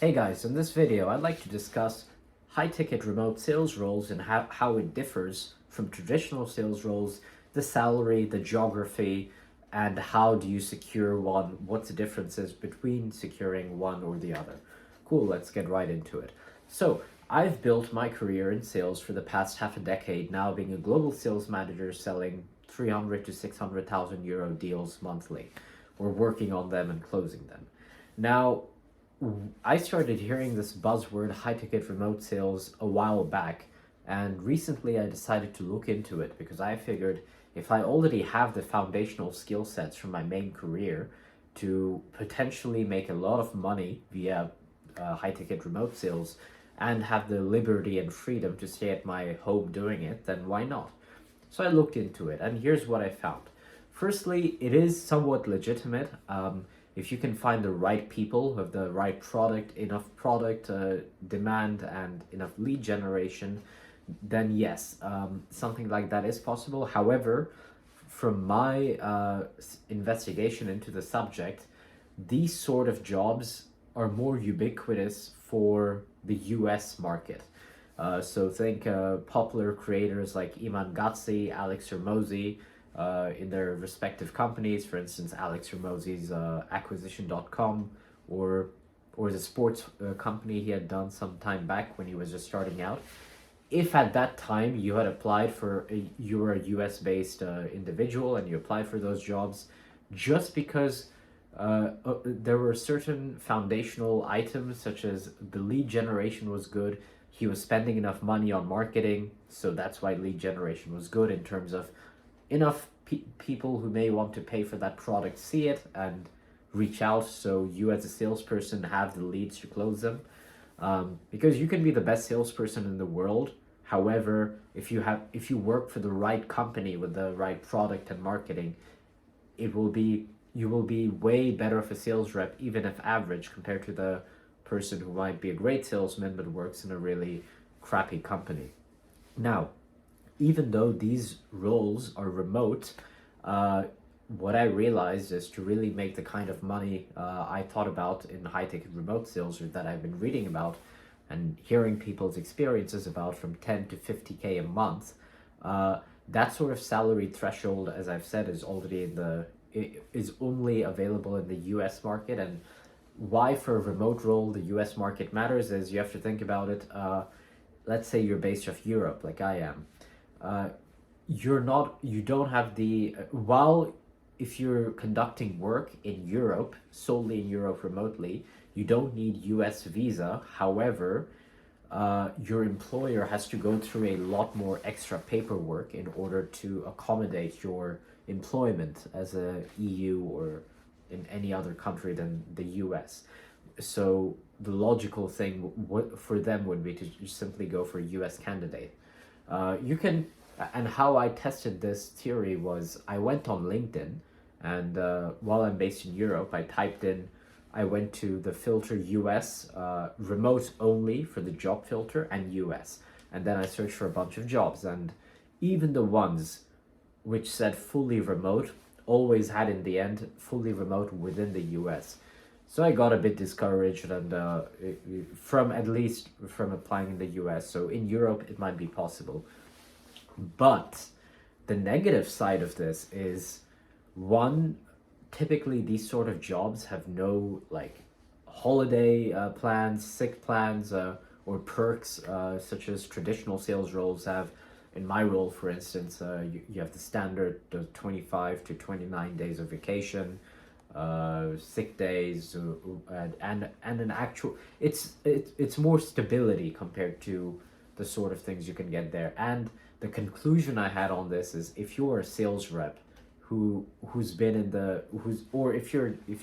Hey guys, in this video I'd like to discuss high-ticket remote sales roles and how it differs from traditional sales roles, the salary, the geography, and how do you secure one, what's the differences between securing one or the other. Cool, let's get right into it. So, I've built my career in sales for the past half a decade now, being a global sales manager selling 300 to 600,000 euro deals monthly. We're working on them and closing them. Now, I started hearing this buzzword high ticket remote sales a while back, and recently I decided to look into it because I figured if I already have the foundational skill sets from my main career to potentially make a lot of money via high ticket remote sales and have the liberty and freedom to stay at my home doing it, then why not? So I looked into it, and here's what I found. Firstly, it is somewhat legitimate. If you can find the right people who have the right product, enough product demand, and enough lead generation, then yes, something like that is possible. However, from my investigation into the subject, these sort of jobs are more ubiquitous for the US market. So think popular creators like Iman Gazzi, Alex Hormozi, in their respective companies. For instance, Alex Hormozi's acquisition.com, or the sports company he had done some time back when he was just starting out. If at that time you had applied for you were a US based individual and you applied for those jobs, just because there were certain foundational items such as the lead generation was good, he was spending enough money on marketing, so that's why lead generation was good in terms of enough people who may want to pay for that product see it and reach out, so you as a salesperson have the leads to close them. Because you can be the best salesperson in the world. However, if you work for the right company with the right product and marketing, you will be way better of a sales rep, even if average, compared to the person who might be a great salesman but works in a really crappy company. Now, even though these roles are remote, what I realized is to really make the kind of money I thought about in high-ticket remote sales, or that I've been reading about and hearing people's experiences about, from 10 to 50K a month, that sort of salary threshold, as I've said, is only available in the US market. And why for a remote role the US market matters is you have to think about it. Let's say you're based off Europe like I am. You don't have the, while if you're conducting work in Europe, solely in Europe remotely, you don't need US visa. However, your employer has to go through a lot more extra paperwork in order to accommodate your employment as a EU or in any other country than the US. So the logical thing for them would be to simply go for a US candidate. And how I tested this theory was I went on LinkedIn, and while I'm based in Europe, I went to the filter US, remote only for the job filter, and US. And then I searched for a bunch of jobs, and even the ones which said fully remote always had in the end fully remote within the US. So I got a bit discouraged, and at least from applying in the US. So in Europe, it might be possible. But the negative side of this is, one, typically these sort of jobs have no holiday plans, sick plans, or perks such as traditional sales roles have. In my role, for instance, you have the standard 25 to 29 days of vacation, sick days, and an actual, it's more stability compared to the sort of things you can get there. And the conclusion I had on this is, if you're a sales rep if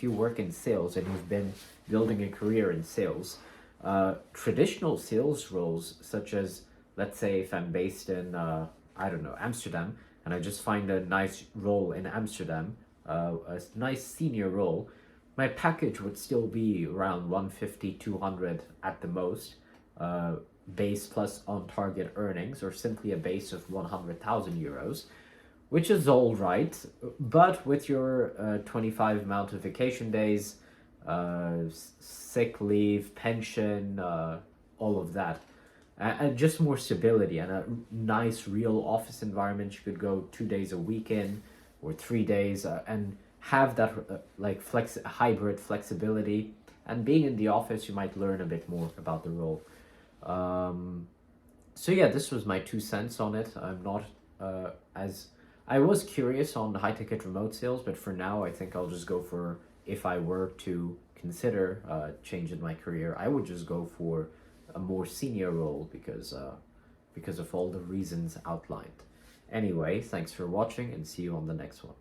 you work in sales and you've been building a career in sales, traditional sales roles, such as, let's say if I'm based in I don't know, Amsterdam, and I just find a nice role in Amsterdam, a nice senior role, my package would still be around 150, 200 at the most, base plus on target earnings, or simply a base of 100,000 euros, which is all right. But with your 25 amount of vacation days, sick leave, pension, all of that, and just more stability and a nice real office environment. You could go 2 days a week in, or 3 days, and have that like hybrid flexibility. And being in the office, you might learn a bit more about the role. Um, so yeah, this was my 2 cents on it. I'm not as I was curious on high ticket remote sales, but for now, I think I'll just go for, if I were to consider change in my career, I would just go for a more senior role because of all the reasons outlined. Anyway, thanks for watching and see you on the next one.